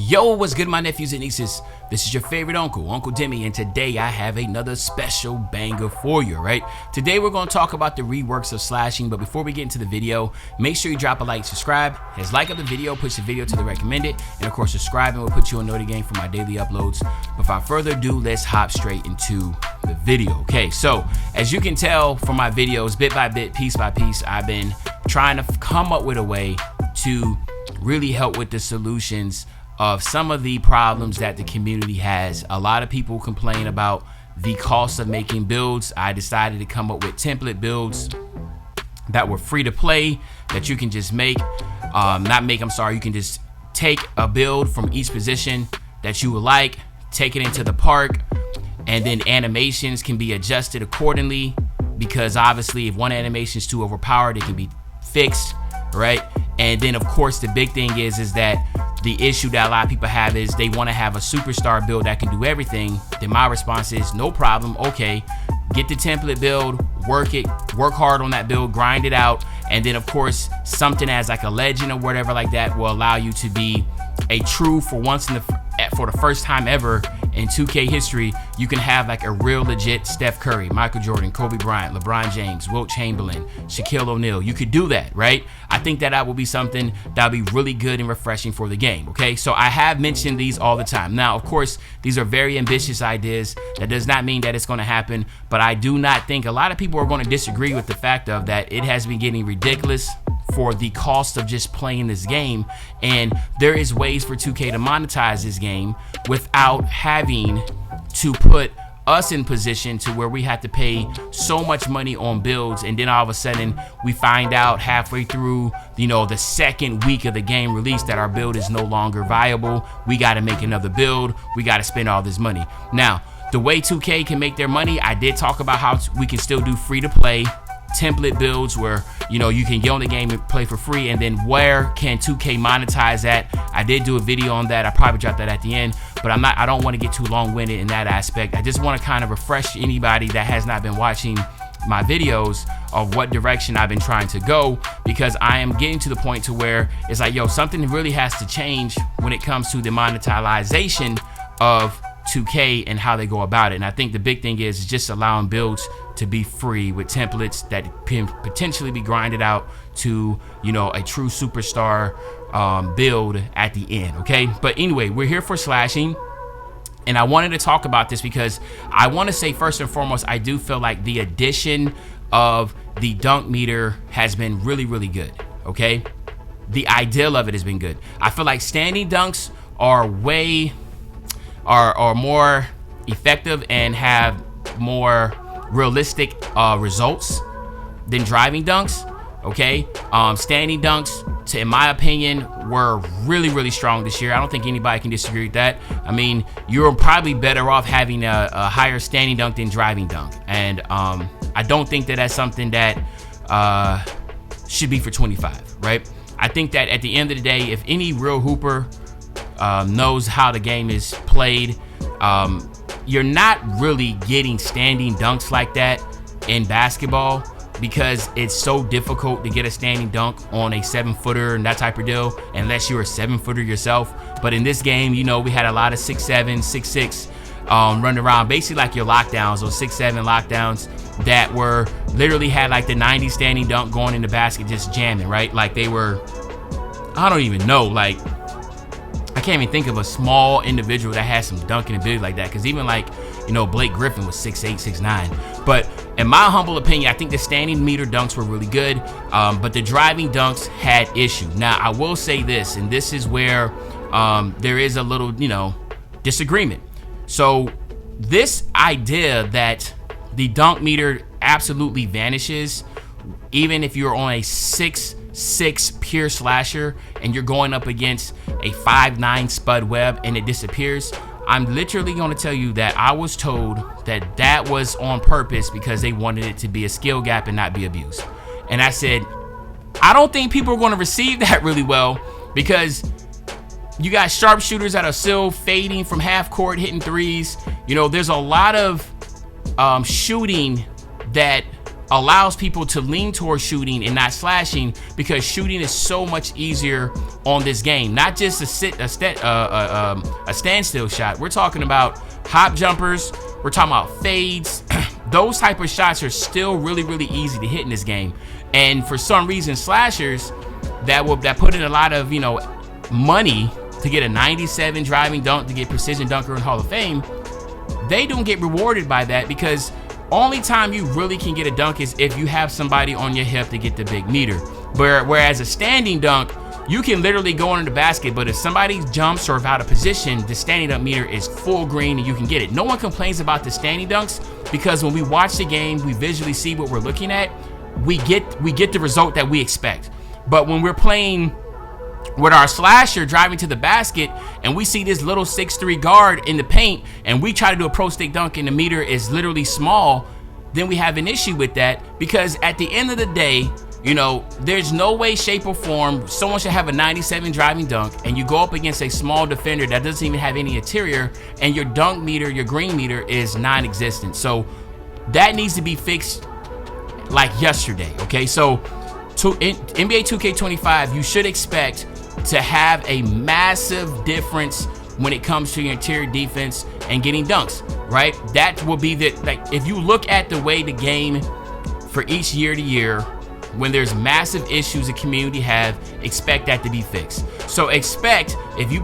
Yo, what's good, my nephews and nieces? This is your favorite uncle, Uncle Demi, and today I have another special banger for you, right? Today we're going to talk about the reworks of slashing, but before we get into the video, make sure you drop a like, subscribe, as like of the video, push the video to the recommended, and of course subscribing will put you on notification for my daily uploads. But without further ado, let's hop straight into the video, okay? So, as you can tell from my videos, bit by bit, piece by piece, I've been trying to come up with a way to really help with the solutions of some of the problems that the community has. A lot of people complain about the cost of making builds. I decided to come up with template builds that were free to play, that you can just make, you can just take a build from each position that you would like, take it into the park, and then animations can be adjusted accordingly, because obviously if one animation is too overpowered, it can be fixed, right? And then of course the big thing is that the issue that a lot of people have is they want to have a superstar build that can do everything. Then my response is no problem. Okay, get the template build, work hard on that build, grind it out, and then of course something as like a legend or whatever like that will allow you to be a true, for the first time ever in 2K history, you can have like a real legit Steph Curry, Michael Jordan, Kobe Bryant, LeBron James, Wilt Chamberlain, Shaquille O'Neal. You could do that, right? I think that will be something that'll be really good and refreshing for the game, okay? So I have mentioned these all the time. Now, of course, these are very ambitious ideas. That does not mean that it's going to happen, but I do not think a lot of people are going to disagree with the fact of that it has been getting ridiculous for the cost of just playing this game, and there is ways for 2K to monetize this game without having to put us in position to where we have to pay so much money on builds, and then all of a sudden we find out halfway through, the second week of the game release that our build is no longer viable. We got to make another build. We got to spend all this money. Now, the way 2K can make their money, I did talk about how we can still do free to play template builds where you can get on the game and play for free, and then where can 2K monetize that? I did do a video on that. I probably dropped that at the end, but I don't want to get too long-winded in that aspect. I just want to kind of refresh anybody that has not been watching my videos of what direction I've been trying to go, because I am getting to the point to where it's like, something really has to change when it comes to the monetization of 2K and how they go about it. And I think the big thing is just allowing builds to be free with templates that can potentially be grinded out to a true superstar build at the end, okay? But anyway, we're here for slashing, and I wanted to talk about this because I want to say first and foremost, I do feel like the addition of the dunk meter has been really, really good, okay? The ideal of it has been good. I feel like standing dunks are more effective and have more realistic results than driving dunks, okay? Standing dunks, in my opinion, were really, really strong this year. I don't think anybody can disagree with that. I mean, you're probably better off having a higher standing dunk than driving dunk, and I don't think that that's something that should be for 25, right? I think that at the end of the day, if any real hooper knows how the game is played, you're not really getting standing dunks like that in basketball, because it's so difficult to get a standing dunk on a 7-footer and that type of deal, unless you're a 7-footer yourself. But in this game, we had a lot of 6'7", 6'6", running around, basically like your lockdowns, or 6'7" lockdowns that were literally had like the 90 standing dunk going in the basket, just jamming, right? Like they were, I don't even know, like I can't even think of a small individual that has some dunking ability like that, because even like, Blake Griffin was 6'8", 6'9". But in my humble opinion, I think the standing meter dunks were really good, but the driving dunks had issue. Now, I will say this, and this is where there is a little, disagreement. So this idea that the dunk meter absolutely vanishes, even if you're on a 6'6" pure slasher and you're going up against a 5'9" Spud Webb and it disappears, I'm literally going to tell you that I was told that was on purpose because they wanted it to be a skill gap and not be abused. And I said, I don't think people are going to receive that really well, because you got sharpshooters that are still fading from half court, hitting threes. There's a lot of shooting that allows people to lean towards shooting and not slashing, because shooting is so much easier on this game. Not just a standstill shot. We're talking about hop jumpers. We're talking about fades. Those type of shots are still really easy to hit in this game. And for some reason, slashers that put in a lot of, you know, money to get a 97 driving dunk, to get precision dunker in Hall of Fame, they don't get rewarded by that, because only time you really can get a dunk is if you have somebody on your hip to get the big meter. Whereas a standing dunk, you can literally go under the basket, but if somebody jumps or if out of position, the standing dunk meter is full green and you can get it. No one complains about the standing dunks, because when we watch the game, we visually see what we're looking at. We get the result that we expect. But when we're playing with our slasher driving to the basket and we see this little 6'3" guard in the paint and we try to do a pro stick dunk and the meter is literally small, then we have an issue with that, because at the end of the day, you know, there's no way, shape, or form someone should have a 97 driving dunk and you go up against a small defender that doesn't even have any interior and your dunk meter, your green meter is non-existent. So that needs to be fixed like yesterday, okay? So in NBA 2K25, you should expect to have a massive difference when it comes to your interior defense and getting dunks, right? That will be if you look at the way the game for each year to year, when there's massive issues the community have, expect that to be fixed. So expect if you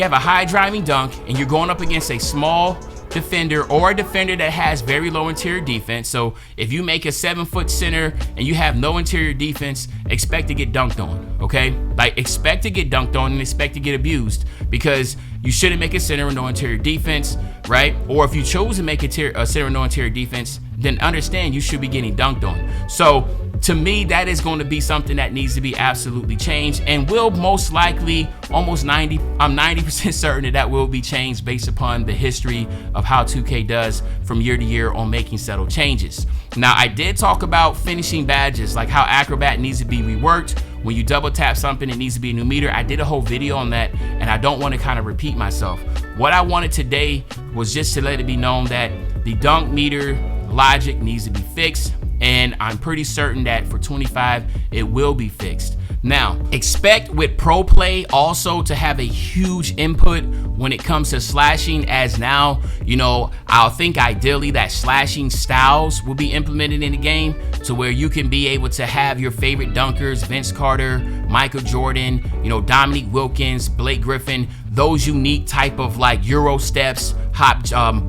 have a high driving dunk and you're going up against a small defender or a defender that has very low interior defense. So if you make a 7-foot center and you have no interior defense, expect to get dunked on, okay? Like, expect to get dunked on and expect to get abused, because you shouldn't make a center with no interior defense, right? Or if you chose to make a center with no interior defense, then understand you should be getting dunked on. So to me, that is going to be something that needs to be absolutely changed, and will most likely, I'm 90% certain that will be changed based upon the history of how 2K does from year to year on making subtle changes. Now, I did talk about finishing badges, like how Acrobat needs to be reworked. When you double tap something, it needs to be a new meter. I did a whole video on that, and I don't want to kind of repeat myself. What I wanted today was just to let it be known that the dunk meter logic needs to be fixed, and I'm pretty certain that for 25 it will be fixed. Now, expect with Pro Play also to have a huge input when it comes to slashing, as now, you know, I'll think ideally that slashing styles will be implemented in the game to where you can be able to have your favorite dunkers, Vince Carter, Michael Jordan, you know, Dominique Wilkins, Blake Griffin, those unique type of like Euro steps,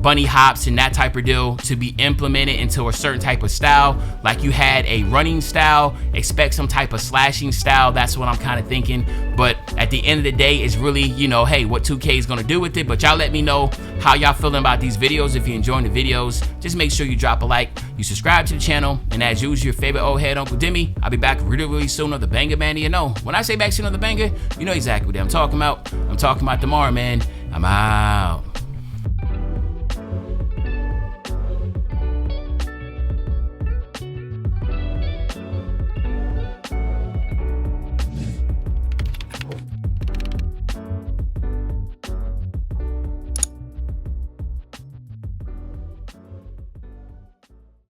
bunny hops and that type of deal to be implemented into a certain type of style. Like you had a running style, expect some type of slashing style. That's what I'm kind of thinking. But at the end of the day, it's really, you know, hey, what 2K is going to do with it. But y'all let me know how y'all feeling about these videos. If you're enjoying the videos, just make sure you drop a like, you subscribe to the channel, and as usual, your favorite old head, Uncle Demi. I'll be back really soon on the banger, man. You know, when I say back soon on the banger, you know exactly what I'm talking about. I'm talking about tomorrow, man. I'm out.